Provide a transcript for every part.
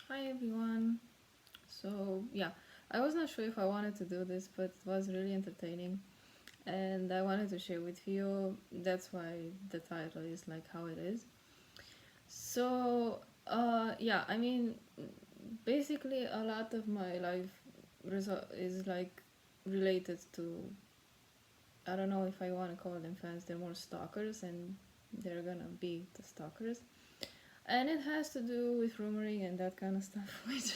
Hi everyone. I was not sure if I wanted to do this, but it was really entertaining and I wanted to share with you. That's why the title is like how it is. So, I mean, basically, a lot of my life is like related to, I don't know if I want to call them fans, they're more stalkers and they're gonna be the stalkers. And it has to do with rumoring and that kind of stuff, which,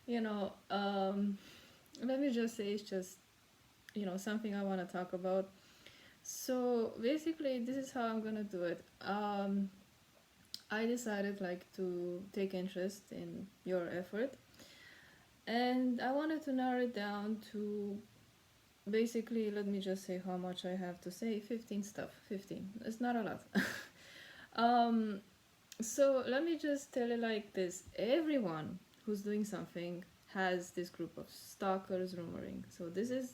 you know, let me just say it's just something I want to talk about. So basically this is how I'm gonna do it. I decided like to take interest in your effort, and I wanted to narrow it down to basically, let me just say how much I have to say. 15 stuff. 15, it's not a lot. um so let me just tell you like this: everyone who's doing something has this group of stalkers rumoring. So this is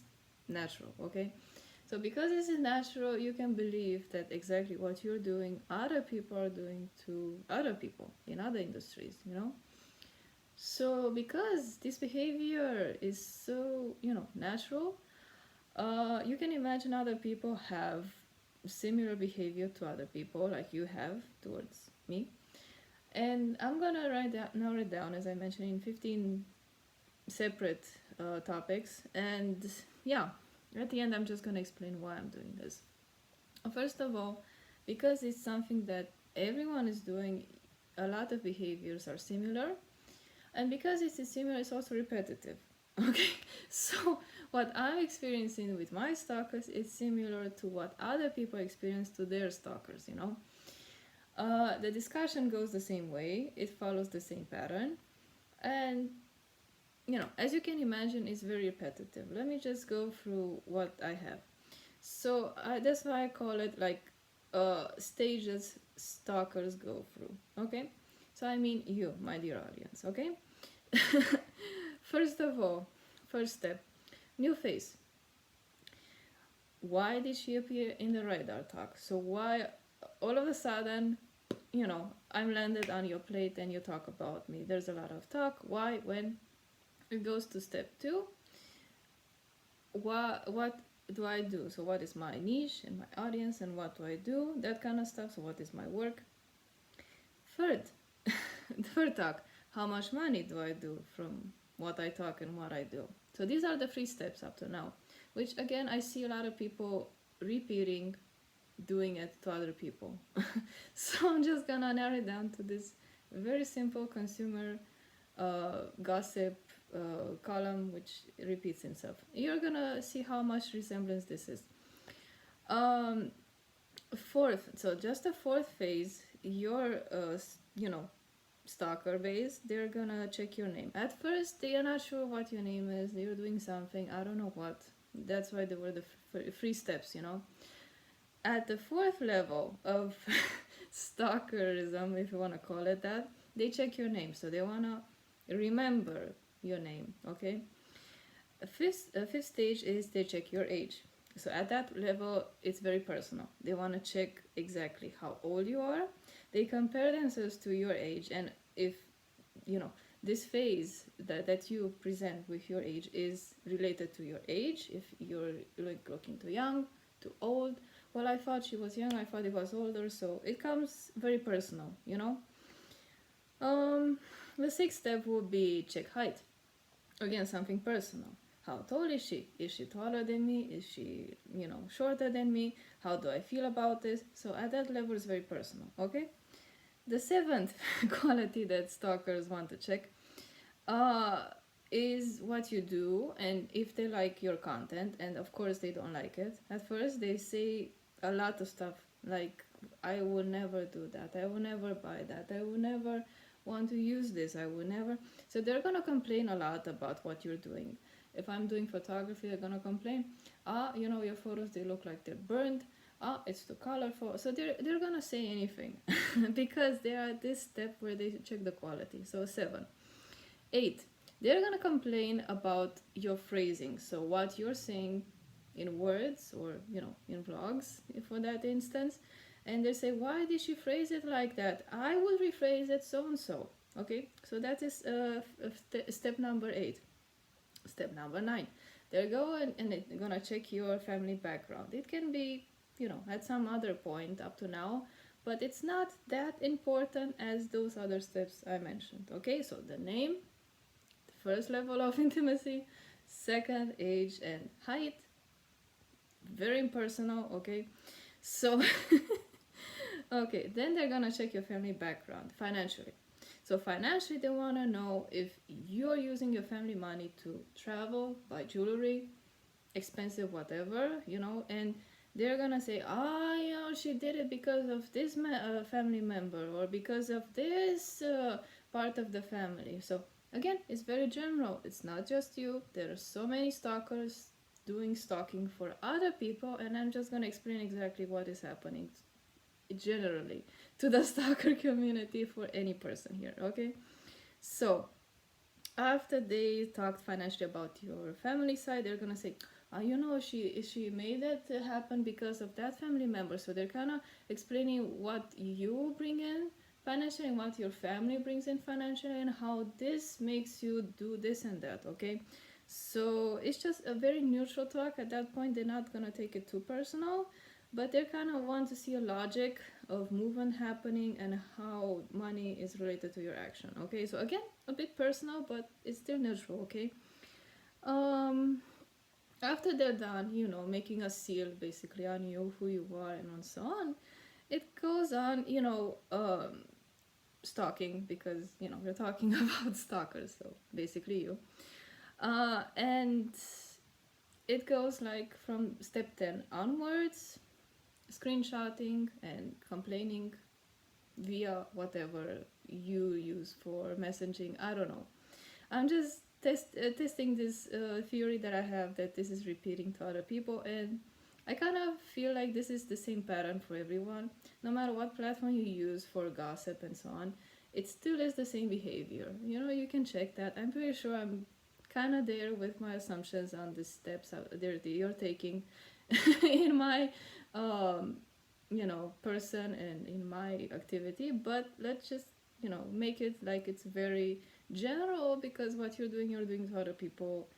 natural, okay? So because this is natural, you can believe that exactly what you're doing, other people are doing to other people in other industries, you know? So because this behavior is so, natural, you can imagine other people have similar behavior to other people like you have towards me. And I'm gonna narrow it down, as I mentioned, in 15 separate topics. And yeah, at the end, I'm just gonna explain why I'm doing this. First of all, because it's something that everyone is doing, a lot of behaviors are similar, and because it is similar, it's also repetitive. Okay, so what I'm experiencing with my stalkers is similar to what other people experience to their stalkers, you know. The discussion goes the same way, it follows the same pattern, and as you can imagine, it's very repetitive. Let me just go through what I have. So that's why I call it like stages stalkers go through. Okay, so I mean you, my dear audience. Okay, first of all, first step, new face. Why did she appear in the radar talk? So why all of a sudden, I'm landed on your plate and you talk about me? There's a lot of talk. Why? When it goes to step two, what do I do? So what is my niche and my audience and what do I do? That kind of stuff. So what is my work? Third, third talk. How much money do I do from what I talk and what I do? So these are the three steps up to now, which again I see a lot of people repeating, doing it to other people. So I'm just gonna narrow it down to this very simple consumer gossip column which repeats himself. You're gonna see how much resemblance this is. Um, Fourth, so just a fourth phase, your stalker base, they're gonna check your name. At first, they are not sure what your name is. You're doing something, I don't know what. That's why there were the three steps, you know. At the fourth level of stalkerism, if you want to call it that, they check your name. So they want to remember your name, okay? A fifth stage is they check your age. So at that level, it's very personal. They want to check exactly how old you are. They compare themselves to your age, and if this phase that you present with your age is related to your age, if you're like looking too young, too old, well, I thought she was young, I thought he was older, so it comes very personal, you know. um the sixth step would be check height. Again, something personal. How tall is she? Is she taller than me? Is she, shorter than me? How do I feel about this? So at that level, it's very personal, okay? The seventh quality that stalkers want to check uh, is what you do and if they like your content. And of course, they don't like it. At first, they say a lot of stuff like, I will never do that. I will never buy that. I will never want to use this. I will never. So they're gonna complain a lot about what you're doing. If I'm doing photography, they're gonna complain. Your photos, they look like they're burned. It's too colorful. So they're gonna say anything because they are at this step where they check the quality. So 7. 8. They're gonna complain about your phrasing. So what you're saying in words or in vlogs for that instance, and they say, why did she phrase it like that? I would rephrase it so and so. Okay, so that is step number 8. Step number 9, they're going and they're gonna check your family background. It can be, at some other point up to now, but it's not that important as those other steps I mentioned. Okay, so the name, the first level of intimacy, second, age and height, very impersonal. Okay, so okay, then they're gonna check your family background financially. So financially, they want to know if you're using your family money to travel, buy jewelry, expensive whatever, and they're gonna say, she did it because of this family member or because of this part of the family. So again, it's very general. It's not just you. There are so many stalkers doing stalking for other people, and I'm just gonna explain exactly what is happening generally to the stalker community for any person here. Okay, so after they talked financially about your family side, they're gonna say, she made that happen because of that family member. So they're kind of explaining what you bring in financially and what your family brings in financially and how this makes you do this and that. Okay, so it's just a very neutral talk. At that point, they're not gonna take it too personal, but they kind of want to see a logic of movement happening and how money is related to your action. Okay, so again, a bit personal, but it's still neutral. Okay, um after they're done, making a seal basically on you, who you are, and so on, it goes on, stalking, because we're talking about stalkers, so basically you, and it goes like from step 10 onwards, screenshotting and complaining via whatever you use for messaging. I don't know. I'm just testing this theory that I have, that this is repeating to other people, and I kind of feel like this is the same pattern for everyone. No matter what platform you use for gossip and so on, it still is the same behavior. You can check that. I'm pretty sure I'm kind of there with my assumptions on the steps that you're taking in my person and in my activity, but let's just make it like it's very general, because what you're doing to other people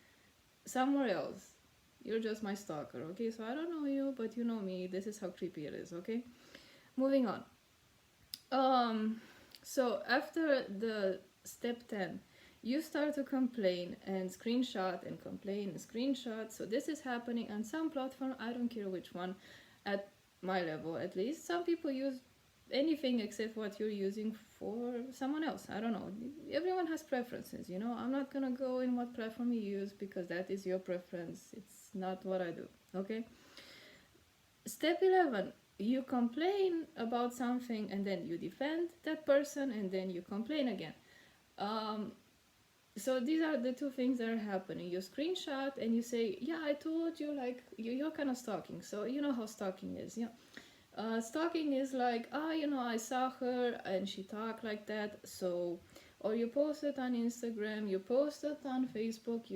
somewhere else. You're just my stalker. Okay, so I don't know you, but you know me. This is how creepy it is. Okay, moving on. So after the step 10, you start to complain and screenshot and complain and screenshot. So this is happening on some platform. I don't care which one. At my level, at least, some people use anything except what you're using for someone else. I don't know. Everyone has preferences. I'm not gonna go in what platform you use, because that is your preference. It's not what I do. Okay. Step 11, you complain about something and then you defend that person and then you complain again. So these are the two things that are happening. You screenshot and you say, yeah, I told you, like, you're kind of stalking. So you know how stalking is. Stalking is like, I saw her and she talked like that, so, or you post it on Instagram, you post it on Facebook,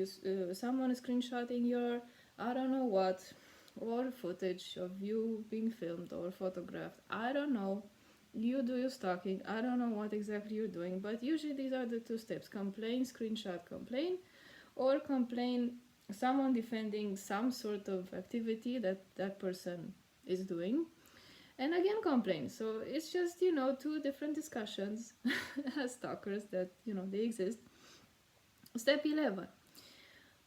someone is screenshotting your, I don't know what, or footage of you being filmed or photographed. I don't know. You do your stalking. I don't know what exactly you're doing, but usually these are the two steps: complain, screenshot, complain, or complain, someone defending some sort of activity that that person is doing, and again complain. So it's just two different discussions as stalkers that they exist. Step 11,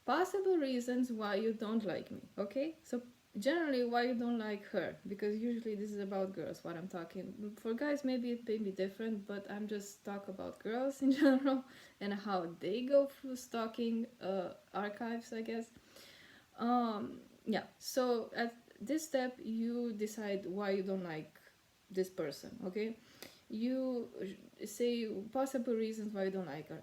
possible reasons why you don't like me. Okay, so generally why you don't like her, because usually this is about girls what I'm talking. For guys maybe it may be different, but I'm just talk about girls in general and how they go through stalking archives, I guess. Yeah, so at this step you decide why you don't like this person. Okay, you say possible reasons why you don't like her.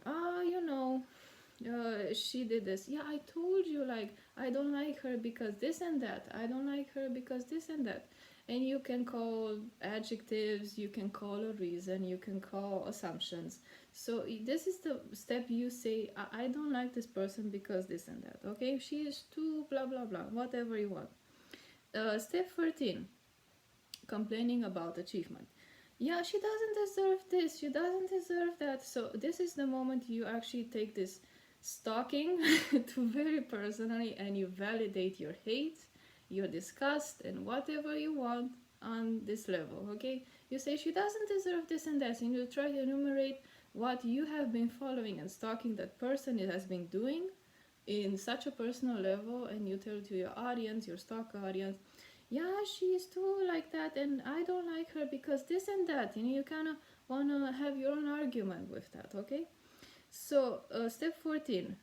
She did this. Yeah, I told you, like, I don't like her because this and that. I don't like her because this and that. And you can call adjectives, you can call a reason, you can call assumptions. So this is the step. You say, I don't like this person because this and that. Okay, she is too blah blah blah, whatever you want. Step 13, complaining about achievement. Yeah, she doesn't deserve this, she doesn't deserve that. So this is the moment you actually take this stalking to very personally, and you validate your hate, your disgust, and whatever you want on this level. Okay, you say she doesn't deserve this and that, and you try to enumerate what you have been following and stalking that person it has been doing in such a personal level, and you tell to your audience, your stalker audience, yeah, she's too like that, and I don't like her because this and that, and you kind of want to have your own argument with that. Okay, so step 14,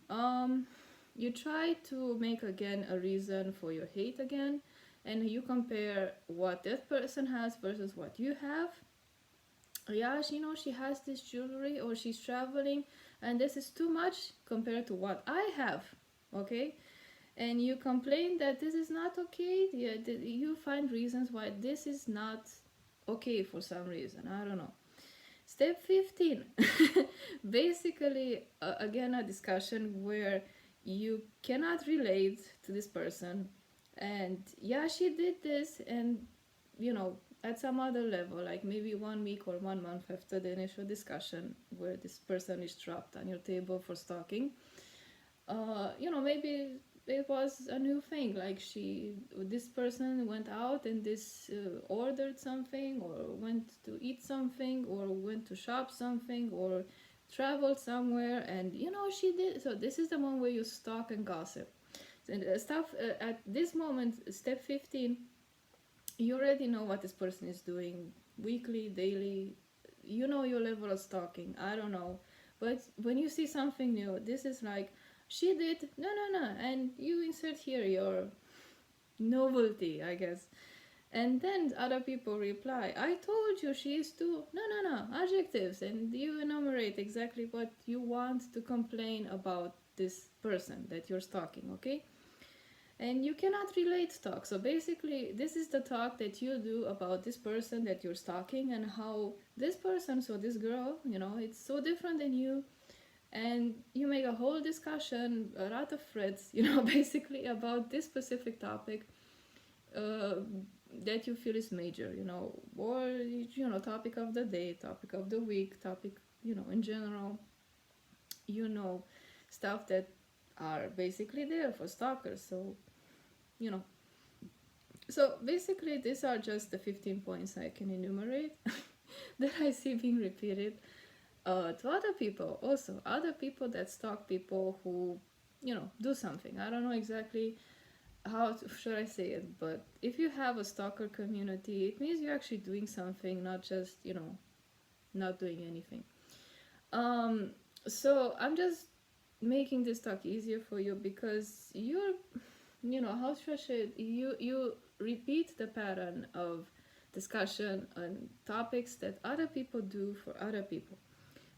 you try to make again a reason for your hate again, and you compare what that person has versus what you have. Yeah, she knows she has this jewelry, or she's traveling, and this is too much compared to what I have. Okay, and you complain that this is not okay. Yeah, you find reasons why this is not okay for some reason. I don't know. Step 15. Basically, again, a discussion where you cannot relate to this person. And yeah, she did this, and you know, at some other level, like maybe 1 week or 1 month after the initial discussion, where this person is dropped on your table for stalking, maybe it was a new thing, like this person went out and this ordered something, or went to eat something, or went to shop something, or traveled somewhere, and she did. So this is the one where you stalk and gossip and stuff. At this moment, step 15, you already know what this person is doing weekly, daily. You know your level of stalking. I don't know, but when you see something new, this is like, she did, no, no, no, and you insert here your novelty, I guess. And then other people reply, I told you she is too, no, no, no, adjectives, and you enumerate exactly what you want to complain about this person that you're stalking. Okay, and you cannot relate talk. So basically, this is the talk that you do about this person that you're stalking, and how this person, so this girl, it's so different than you. And you make a whole discussion, a lot of threads, basically about this specific topic, uh, that you feel is major, or topic of the day, topic of the week, topic, in general, you know, stuff that are basically there for stalkers. So you know so basically, these are just the 15 points I can enumerate that I see being repeated to other people, also other people that stalk people who do something. I don't know exactly should I say it, but if you have a stalker community, it means you're actually doing something, not just not doing anything. um so I'm just making this talk easier for you, because how should I say it? You repeat the pattern of discussion on topics that other people do for other people,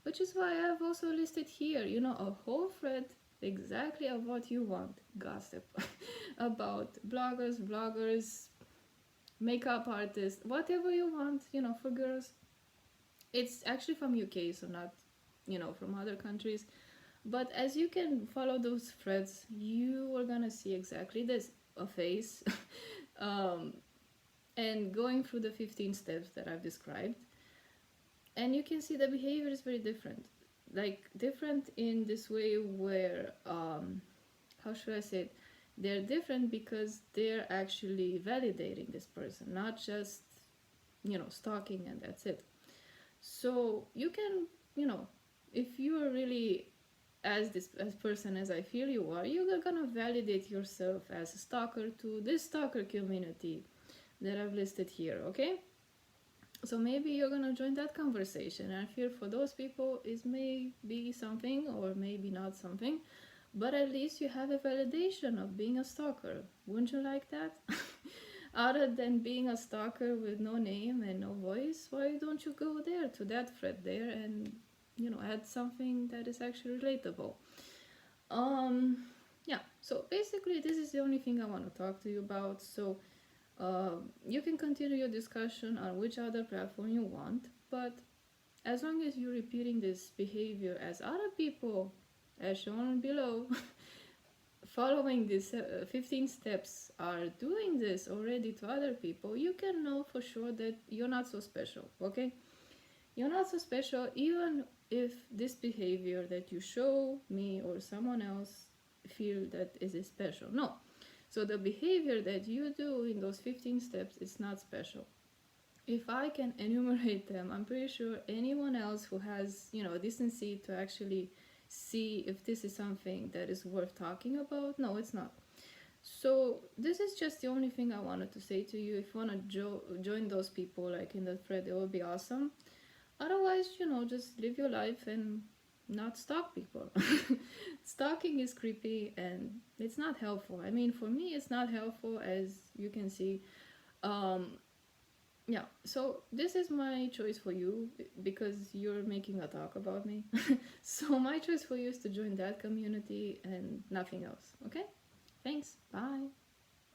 which is why I've also listed here, a whole thread exactly of what you want gossip about bloggers, vloggers, makeup artists, whatever you want, for girls. It's actually from UK, so not, from other countries. But as you can follow those threads, you are gonna see exactly this, a face, um, and going through the 15 steps that I've described, and you can see the behavior is very different. Like, different in this way where, how should I say it? They're different because they're actually validating this person, not just, stalking and that's it. So you can, if you are really as person as I feel you are, you're gonna validate yourself as a stalker to this stalker community that I've listed here, okay? So maybe you're gonna join that conversation. And I feel for those people it may be something or maybe not something, but at least you have a validation of being a stalker. Wouldn't you like that? Other than being a stalker with no name and no voice, why don't you go there to that thread there and add something that is actually relatable? Um, yeah. So basically, this is the only thing I want to talk to you about. So you can continue your discussion on which other platform you want, but as long as you're repeating this behavior as other people, as shown below, following these 15 steps, are doing this already to other people, you can know for sure that you're not so special, okay? You're not so special, even if this behavior that you show me or someone else feel that is special. No. So the behavior that you do in those 15 steps is not special. If I can enumerate them, I'm pretty sure anyone else who has, decency to actually see if this is something that is worth talking about, no, it's not. So this is just the only thing I wanted to say to you. If you want to join those people like in the thread, it would be awesome. Otherwise, just live your life and not stalk people. Stalking is creepy and it's not helpful. I mean, for me, it's not helpful, as you can see. Um, yeah, so this is my choice for you because you're making a talk about me. So my choice for you is to join that community and nothing else. Okay? Thanks. Bye.